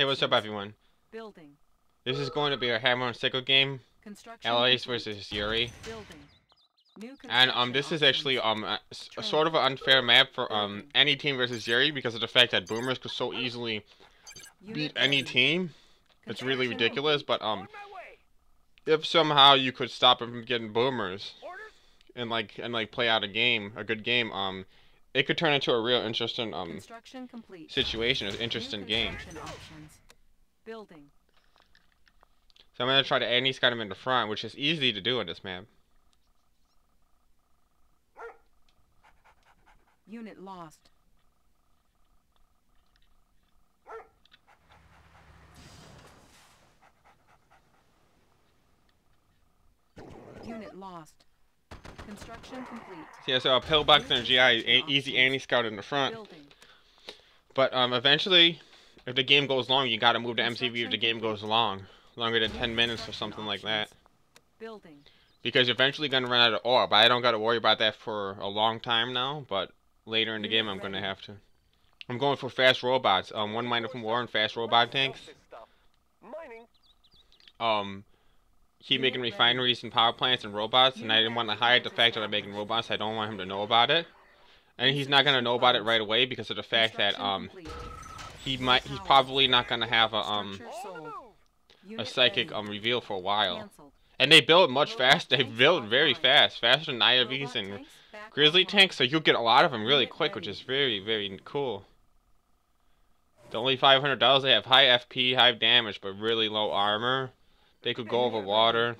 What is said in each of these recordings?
Hey, what's up, everyone? Building. This is going to be a hammer and sickle game. Construction LA's complete. versus Yuri. Building. New And construction this is options. actually a sort of an unfair map for Building. any team versus Yuri because of the fact that boomers could so easily beat Unit any ready. team. It's really Construction ridiculous, complete. but if somehow you could stop him from getting boomers and play out a game, a good game, it could turn into a real interesting Construction complete. situation, an interesting New game. construction options. Building. So I'm gonna try to any scout him in the front, which is easy to do in this map. Unit lost. Unit lost. Construction complete. Yeah, so a pillbox and a GI, easy anti-scout in the front. Building. But eventually, if the game goes long, you gotta move to MCV if the game goes long. Longer than 10 minutes or something like that. Building. Because you're eventually gonna run out of ore, but I don't gotta worry about that for a long time now, but later in the game I'm gonna have to. I'm going for fast robots, 1 miner from war and fast robot tanks. Keep making refineries and power plants and robots, and I didn't want to hide the fact that I'm making robots. I don't want him to know about it. And he's not gonna know about it right away because of the fact that he's probably not gonna have a psychic reveal for a while. And they build much fast. They build very fast, faster than IFVs and grizzly tanks. So you get a lot of them really quick, which is very, very cool. The only $500 they have high FP, high damage, but really low armor. They could go over water.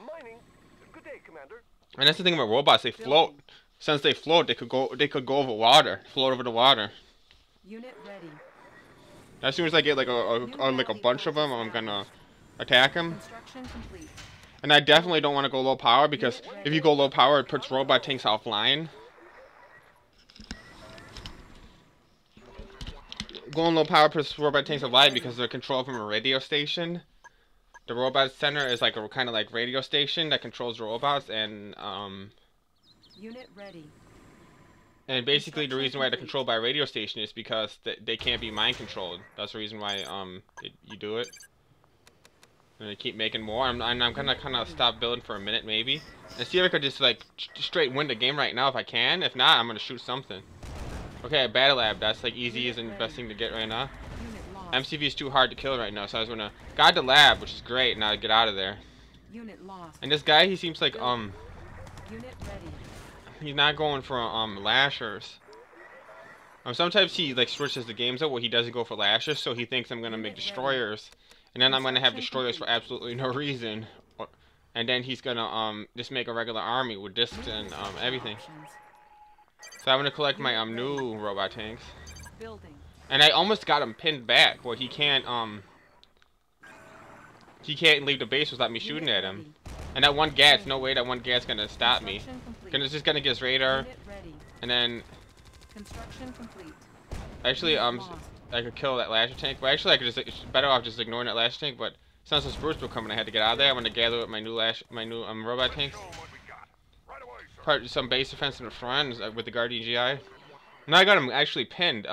And that's the thing about robots. They float. Since they float, they could go over water, float over the water. Unit ready. As soon as I get like a bunch of them, I'm gonna attack them. Construction complete. And I definitely don't want to go low power because if you go low power, it puts robot tanks offline. Going low power puts robot tanks offline because they're controlled from a radio station. The robot center is like a kind of like radio station that controls the robots, and Unit ready. And basically the reason why they're controlled by a radio station is because they can't be mind controlled. That's the reason why you do it. And they keep making more. I'm gonna kind of stop building for a minute maybe, and see if I could just like straight win the game right now if I can. If not, I'm gonna shoot something. Okay, battle lab. That's like easy and the best thing to get right now. MCV is too hard to kill right now, so I was gonna got the lab, which is great. Now get out of there. Unit lost. And this guy, he seems like Unit ready. he's not going for lashers. Sometimes he like switches the games up where he doesn't go for lashers, so he thinks I'm gonna make destroyers, and then I'm gonna have destroyers for absolutely no reason, and then he's gonna just make a regular army with discs and everything. So I'm gonna collect my new robot tanks. Building. And I almost got him pinned back where he can't leave the base without me shooting at him. And that one gas, no way that one gas gonna stop me. It's just gonna get his radar, and then Construction complete. actually I could kill that lasher tank. But actually I could just better off just ignoring that lasher tank. But since the spruce were coming, I had to get out of there. I'm gonna gather up my new robot tanks. Some base defense in the front with the Guardian GI. Now I got him actually pinned.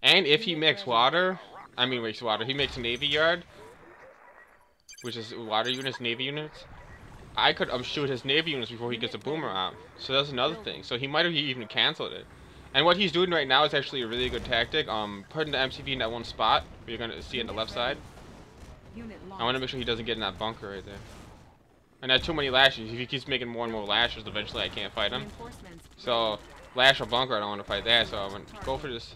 And if he makes water, he makes a Navy Yard, which is water units, Navy units. I could shoot his Navy units before he gets a boomer out. So that's another thing. So he might have even canceled it. And what he's doing right now is actually a really good tactic. Putting the MCV in that one spot, you're gonna see on the left side. I want to make sure he doesn't get in that bunker right there. And that's too many lashes. If he keeps making more and more lashes, eventually I can't fight him. So lash or bunker, I don't want to fight that. So I'm gonna go for this.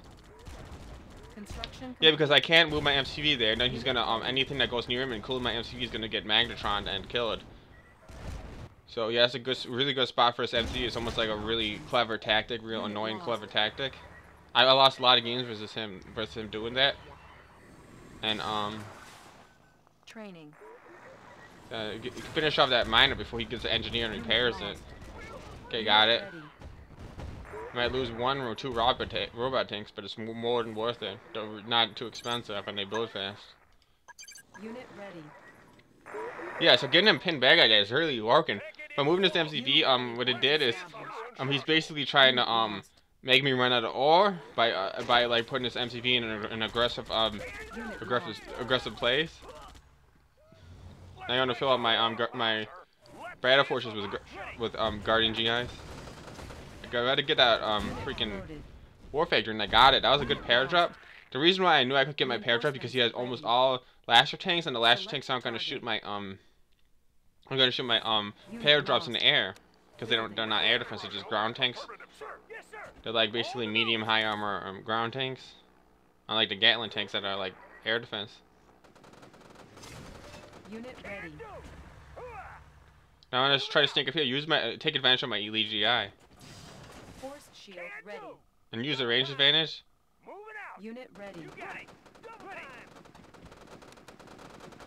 Yeah, because I can't move my MCV there. Then he's gonna anything that goes near him, including my MCV, is gonna get magnetron and killed. So yeah, it's a really good spot for his MCV. It's almost like a really clever tactic, real annoying clever tactic. I lost a lot of games versus him doing that. And Training. Finish off that miner before he gets the engineer and repairs it. Okay, got it. Might lose 1 or 2 robot tanks, but it's more than worth it. They're not too expensive and they build fast. Unit ready. Yeah, so getting him pinned back like that is really working. But moving this MCV, what it did is, he's basically trying to make me run out of ore by like putting this MCV in an aggressive aggressive place. I'm gonna fill out my battle forces with guardian GIs. I gotta get that freaking war factory, and I got it. That was a good pair drop. The reason why I knew I could get my pair drop because he has almost all lasher tanks, and the lasher tanks aren't gonna shoot my I'm gonna shoot my pair drops in the air because they're not air defense, they're just ground tanks. They're like basically medium high armor ground tanks, unlike the Gatling tanks that are like air defense. Unit ready. Now I'm gonna try to sneak up here. Take advantage of my elite GI. Force shield ready. And use the range advantage. Unit ready.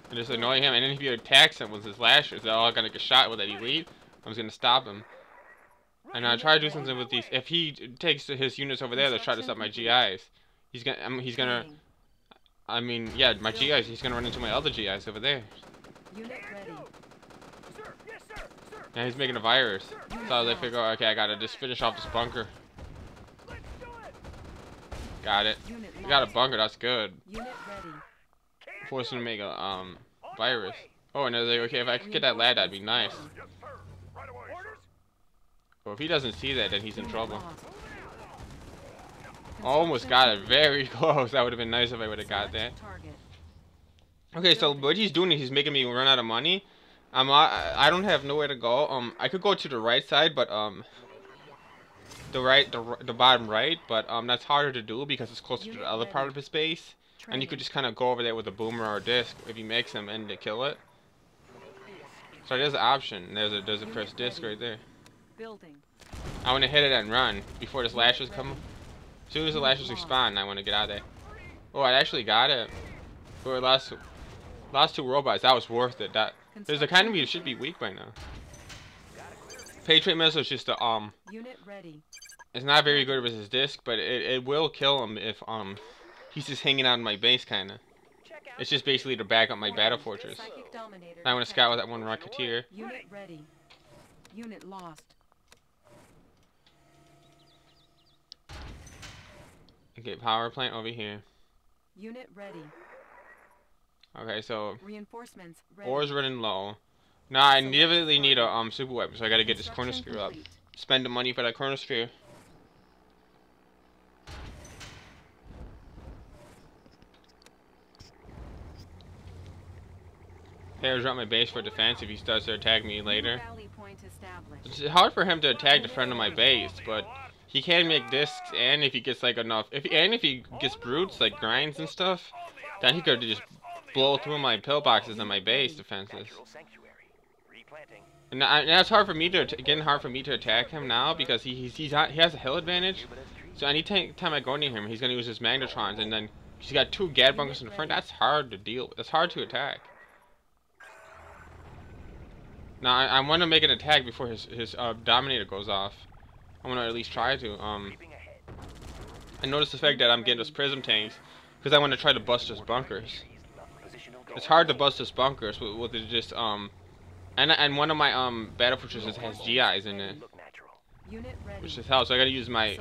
And just annoy him. And then if you attacks him with his lashers, they're all gonna get shot with that elite. I'm just gonna stop him. And I try to do something with these. If he takes his units over there, they'll try to stop my GIs. He's gonna. I mean, yeah, my GIs. He's gonna run into my other GIs over there. Unit ready. Now he's making a virus. So they figure, okay, I gotta just finish off this bunker. Got it. We got a bunker. That's good. Unit ready. Force him to make a virus. Oh, and they're like, okay, if I could get that lad, that'd be nice. Well, if he doesn't see that, then he's in trouble. Almost got it. Very close. That would have been nice if I would have got that. Okay, so what he's doing is he's making me run out of money. I don't have nowhere to go. I could go to the right side, but the bottom right, but that's harder to do because it's closer to the other part of his base. And you could just kind of go over there with a boomer or a disc if he makes them and to kill it. So there's an option. There's a first disc right there. Building. I want to hit it and run before the lashers come. As soon as the lashers respawn, I want to get out of there. Oh, I actually got it. For the last two robots, that was worth it. There's a kind of you should be weak by now. Patriot missile is just a Unit ready. It's not very good with his disc, but it will kill him if he's just hanging out in my base kind of. It's just basically to back up my battle fortress. I want to scout with that one Rocketeer. Unit ready. Unit lost. Okay, power plant over here. Unit ready. Okay, so Reinforcements ready. ore's running low. Now I really need a super weapon, so I gotta get this cornersphere up. Spend the money for that cornersphere. Hey, drop my base for defense if he starts to attack me later. It's hard for him to attack the front of my base, but he can make discs, and if he gets like enough, if he gets brutes like grinds and stuff, then he could just blow through my pillboxes and my base defenses. And now it's hard for me to attack him now because he has a hill advantage. So anytime I go near him, he's gonna use his magnetrons, and then he's got two Gad bunkers in the front. That's hard to deal with. That's hard to attack. Now I want to make an attack before his Dominator goes off. I want to at least try to. I noticed the fact that I'm getting those prism tanks because I want to try to bust his bunkers. It's hard to bust his bunkers with just and one of my battle fortresses has GIs in it, which is hell. So I gotta use my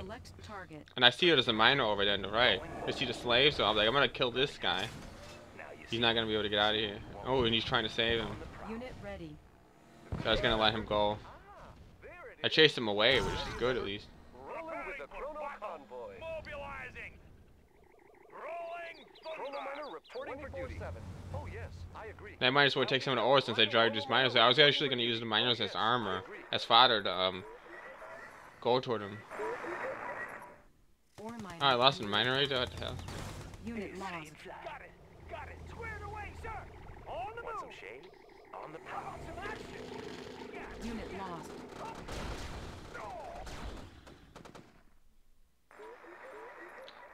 and I see it as a miner over there on the right. I see the slave, so I'm like, I'm gonna kill this guy. He's not gonna be able to get out of here. Oh, and he's trying to save him. Unit ready. So I was gonna let him go. I chased him away, which is good at least. I might as well take some of the ore since I dragged his miners. I was actually gonna use the miners as armor, as fodder to go toward him. Oh, I lost a miner right there. What the hell? Unit lost. Got it. Squared away, sir. On the move. Want some shade? On the prowl. Some action. Unit lost.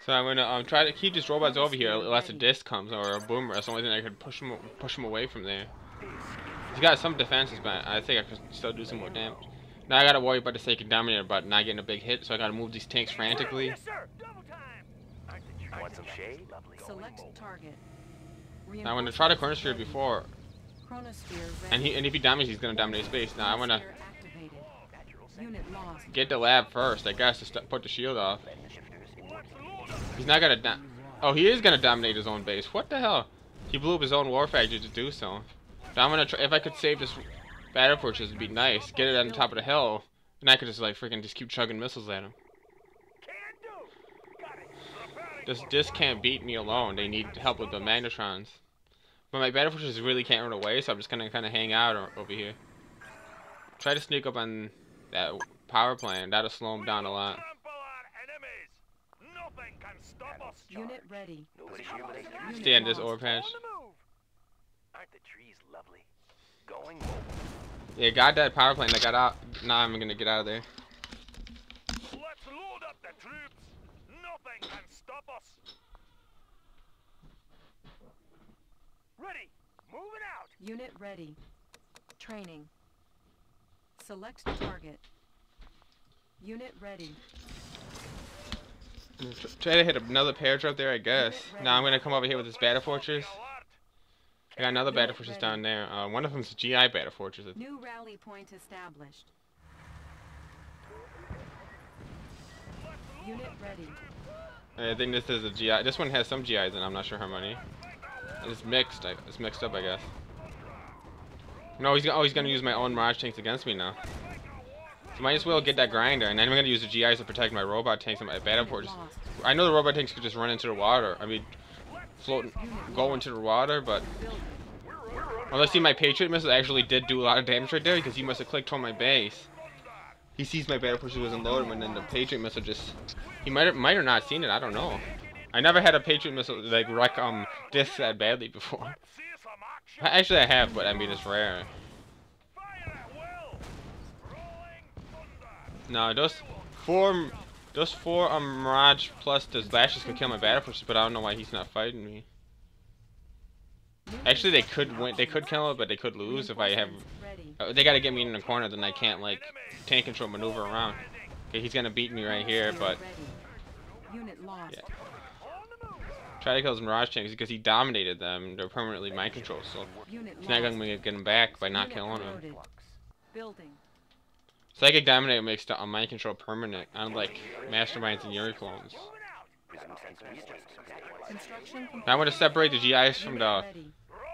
So I'm gonna try to keep these robots over here unless a disc comes or a boomer. That's the only thing I could push him away from there. He's got some defenses, but I think I could still do some more damage. Now I gotta worry about the Sacred Dominator, but not getting a big hit, so I gotta move these tanks frantically. Yes, sir. Double time. Want some shade? Select target. Now I want to try to corner sphere before, Chronosphere and if he damages, he's gonna dominate space. Now I wanna Unit lost. Get the lab first, I guess, to put the shield off. He's not gonna oh, he is gonna dominate his own base. What the hell? He blew up his own war factory to do so. Now I'm gonna try, if I could save this battle fortress, it'd be nice. Get it on the top of the hill, and I could just like freaking just keep chugging missiles at him. This can't beat me alone. They need help with the magnetrons. But my battle fortress really can't run away, so I'm just gonna kind of hang out over here. Try to sneak up on that power plant. That'll slow him down a lot. Unit ready. Stay on this ore patch. Aren't the trees lovely? Going Yeah, got that power plant. I got out. Now I'm gonna get out of there. Let's load up the troops. Nothing can stop us. Ready. Moving out. Unit ready. Training. Select target. Unit ready. Try to hit another paradrop there, I guess. Now I'm gonna come over here with this battle fortress. I got another battle fortress down there. One of them's a GI battle fortress. New rally point established. Unit ready. I think this is a GI. This one has some GIs, and I'm not sure how many. It's mixed. It's mixed up, I guess. No, he's gonna use my own Mirage tanks against me now. So might as well get that grinder, and then I'm gonna use the GIs to protect my robot tanks and my battle fortress. I know the robot tanks could just run into the water. I mean, float, go into the water, but unless my Patriot missile actually did do a lot of damage right there, because he must have clicked on my base. He sees my battle fortress wasn't loaded, and then the Patriot missile just, he might have not seen it. I don't know. I never had a Patriot missile like wreck discs that badly before. Actually, I have, but I mean it's rare. No, those four Mirage plus the Lashes could kill my battle fortress, but I don't know why he's not fighting me. Actually, they could win. They could kill it, but they could lose if I have. They gotta get me in the corner, then I can't like tank control maneuver around. Okay, he's gonna beat me right here, but yeah. Try to kill his Mirage tanks because he dominated them. They're permanently mind controlled, so he's not gonna get him back by not killing him. Psychic Dominator makes the mind control permanent, unlike Masterminds and Yuri clones. Now I want to separate the GIs from the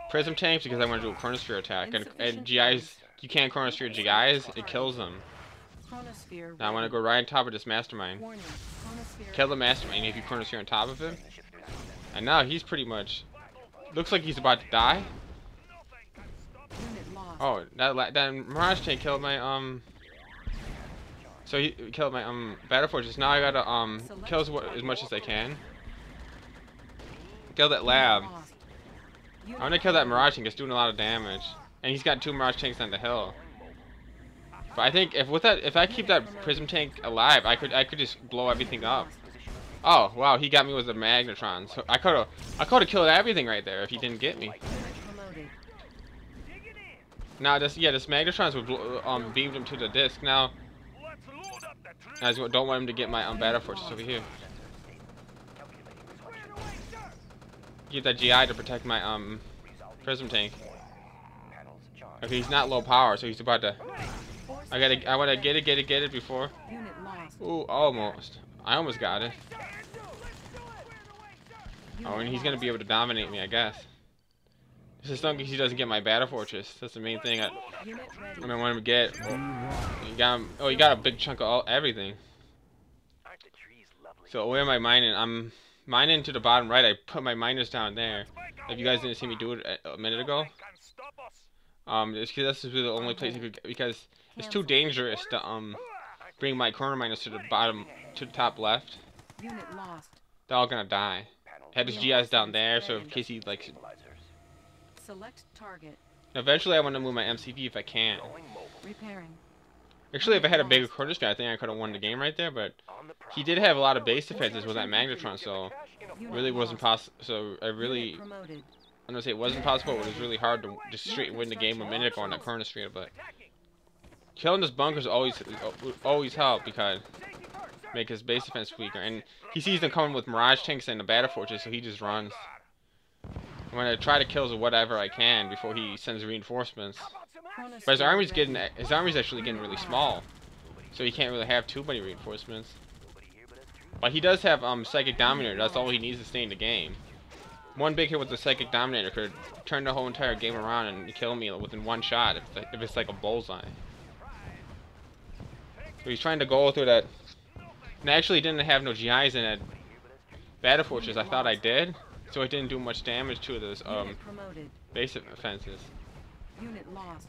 Prism tanks because I want to do a Chronosphere attack. And GIs, you can't Chronosphere GIs, it kills them. Now I want to go right on top of this Mastermind. Kill the Mastermind if you Chronosphere on top of him. And now he's pretty much, looks like he's about to die. Oh, that Mirage tank killed my so he killed my battle fortress. Now I gotta kill as much as I can. Kill that lab. I wanna kill that Mirage tank. It's doing a lot of damage, and he's got 2 Mirage tanks on the hill. But I think if I keep that Prism tank alive, I could just blow everything up. Oh wow, he got me with the Magnetron. So I could have killed everything right there if he didn't get me. Now this Magnetron's would beamed him to the disc. Now I don't want him to get my battle fortress over here. Get that GI to protect my Prism tank. Okay, he's not low power, so he's about to. I want to get it before. Ooh, almost. I almost got it. Oh, and he's gonna be able to dominate me, I guess. This is something he doesn't get my battle fortress. That's the main thing I want him to get. Oh, you got a big chunk of everything. So where am I mining? I'm mining to the bottom right. I put my miners down there. If you guys didn't see me do it a minute ago, it's because this is the only place I could, because it's too dangerous to bring my corner miners to the bottom, to the top left. They're all gonna die. I had his GIs down there, so in case he like. Select target. Eventually, I want to move my MCV if I can. Repairing. Actually, if I had a bigger Chronosphere, I think I could have won the game right there. But he did have a lot of base defenses with that Magnetron, so it really wasn't possible. So I'm gonna say it wasn't possible. But it was really hard to just straight win the game a minute ago on that Chronosphere. But killing this bunkers always help because make his base defense weaker. And he sees them coming with Mirage tanks and the battle fortress, so he just runs. I'm gonna try to kill whatever I can before he sends reinforcements. But his army's actually getting really small. so he can't really have too many reinforcements. But he does have Psychic Dominator. That's all he needs to stay in the game. One big hit with the Psychic Dominator could turn the whole entire game around and kill me within one shot if it's like a bullseye. So he's trying to go through that. And I actually didn't have no GIs in that Battle Fortress. I thought I did, so it didn't do much damage to those basic offenses. Unit lost.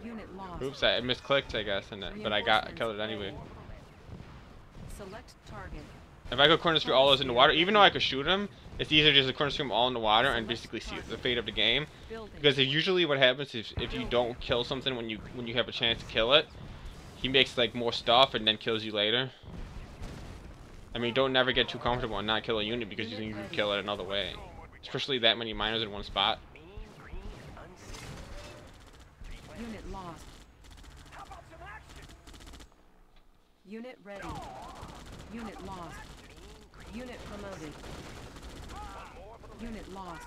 Unit lost. Oops, I misclicked, I guess, but I killed it anyway. Select target. If I could corner screw all those in the water, even though I could shoot them, it's easier just to corner screw them all in the water and basically see the fate of the game. Because usually what happens is if you don't kill something when you have a chance to kill it, he makes like more stuff and then kills you later. I mean, don't never get too comfortable and not kill a unit because you think you can kill it another way. Especially that many miners in one spot. Unit lost. Unit ready. Unit lost. Unit promoted. Unit lost.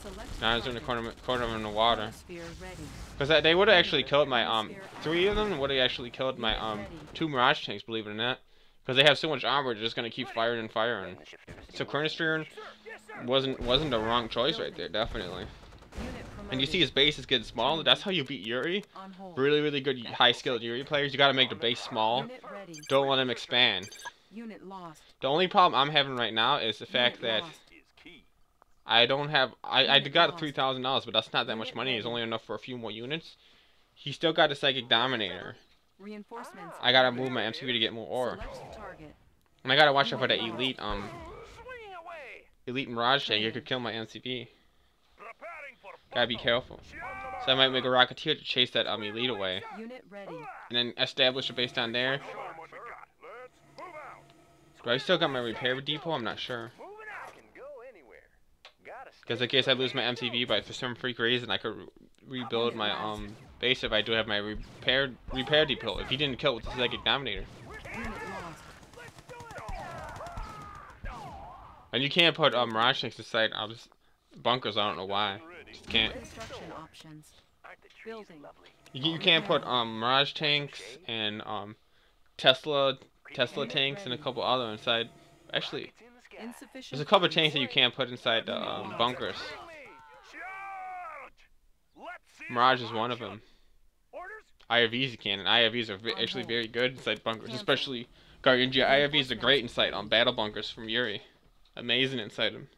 Select Now I'm in the corner them in the water. Sphere ready. Because they would have actually killed my 3 of them would have actually killed my 2 Mirage tanks, believe it or not. Because they have so much armor, they're just gonna keep firing and firing. So Cornerstone wasn't the wrong choice right there, definitely. And you see his base is getting smaller. That's how you beat Yuri. Really, really good high-skilled Yuri players. You gotta make the base small. Don't let him expand. Unit lost. The only problem I'm having right now is the fact that I don't have. I got $3,000, but that's not that much money. It's only enough for a few more units. He still got a Psychic Dominator. Reinforcements. I gotta move my MCV to get more ore. And I gotta watch out for that elite Mirage tank. It could kill my MCV. Gotta be careful. So I might make a Rocketeer to chase that elite away. Unit ready. And then establish a base down there. Do I still got my repair depot? I'm not sure. Because in case I lose my MCV, but for some freak reason I could rebuild my base if I do have my repair depot. If he didn't kill it with the Psychic Dominator. And you can't put Mirage tanks inside bunkers. I don't know why. Just can't. You can't put Mirage tanks and Tesla tanks and a couple other inside. Actually, there's a couple of tanks that you can't put inside the bunkers. Mirage is one of them. IFVs you can, and IFVs are actually very good inside bunkers, especially Guardian GI. IFVs are great inside battle bunkers from Yuri. Amazing inside them.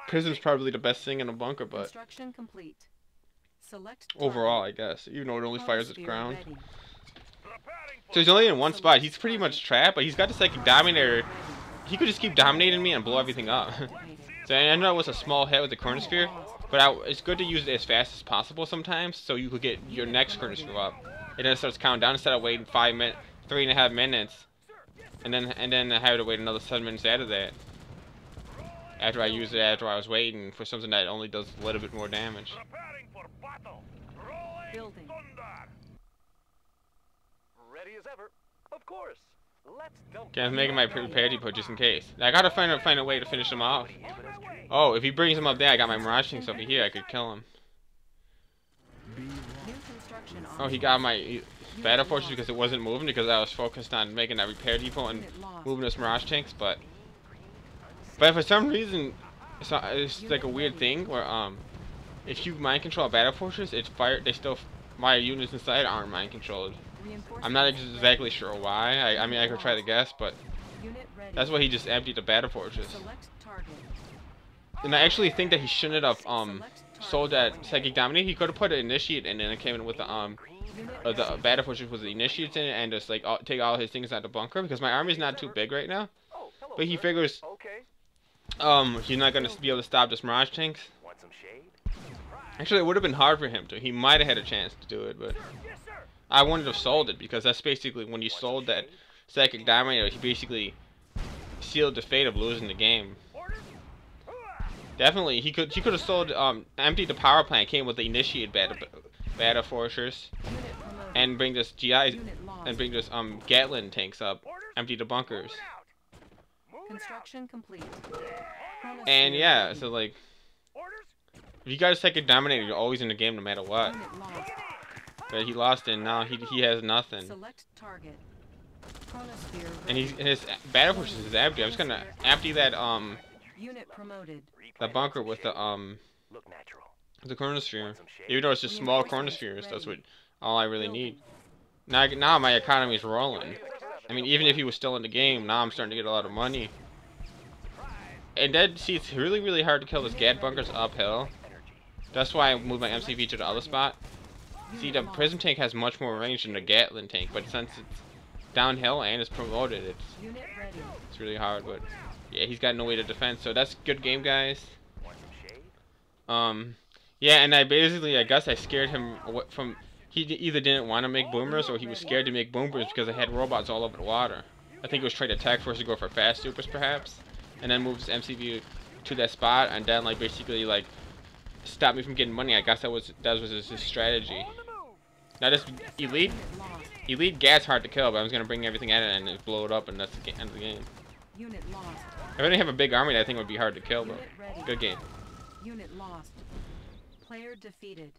Prism's probably the best thing in a bunker, but overall, I guess, even though it only fires at ground. So he's only in one spot. He's pretty much trapped, but he's got the Psychic Dominator. He could just keep dominating me and blow everything up. So I know it was a small hit with the Corner Sphere, but it's good to use it as fast as possible sometimes, so you could get your next Corner Sphere up. And then it starts counting down instead of waiting 3.5 minutes, and then I had to wait another 7 minutes after that. After I used it, after I was waiting for something that only does a little bit more damage. Building. Ready as ever. Of course. Let's dump. Okay, I'm making my repair depot just in case. I gotta find a way to finish him off. Oh, if he brings him up there, I got my Mirage tanks over here. I could kill him. Oh, he got my Battle Fortress because it wasn't moving because I was focused on making that repair depot and moving those Mirage tanks. But for some reason, it's like a weird thing where if you mind control a Battle Fortress, it's fired. My units inside aren't mind controlled. I'm not exactly sure why. I mean, I could try to guess, but that's why he just emptied the Battle Fortress. And I actually think that he shouldn't have sold that Psychic Dominator. He could have put an Initiate in, and it came in with the Battle Fortress with the Initiates in it, and just like take all his things out of the bunker, because my army's not too big right now. But he figures he's not gonna be able to stop this Mirage tanks. Actually, it would have been hard for him to. He might have had a chance to do it, but I wouldn't have sold it, because that's basically when you sold that Psychic Dominator, he basically sealed the fate of losing the game. Definitely, he could have sold, emptied the power plant, came with the Initiate Battle Fortress, and bring this GI, and bring this Gatling tanks up, empty the bunkers. Construction complete. And yeah, so like, if you guys take a Dominator, you're always in the game no matter what. but he lost it. And now he has nothing. Select target. Chronosphere And ready. his battle forces is empty. I'm just gonna empty that Unit promoted. that bunker with the Look natural. chronosphere. Even though it's just small chronospheres, that's what all I really Building. need. Now my economy is rolling. I mean, even if he was still in the game, now I'm starting to get a lot of money. And then, see, it's really hard to kill this Gad bunkers uphill. That's why I moved my MCV to the other spot. See, the prism tank has much more range than the Gatling tank, but since it's downhill and it's promoted, Unit ready. it's really hard. But yeah, he's got no way to defend, so that's good game, guys. Want some shade? Yeah, and I guess I scared him from. He either didn't want to make boomers or he was scared to make boomers because I had robots all over the water. I think he was trying to attack first to go for fast supers, perhaps, and then move his MCV to that spot, and then like basically like stop me from getting money. I guess that was his strategy. Now this elite gas hard to kill, but I was gonna bring everything at it and blow it up, and that's the end of the game. Unit lost. If I didn't have a big army, I think it would be hard to kill, but Unit ready. good game. Unit lost. Player defeated.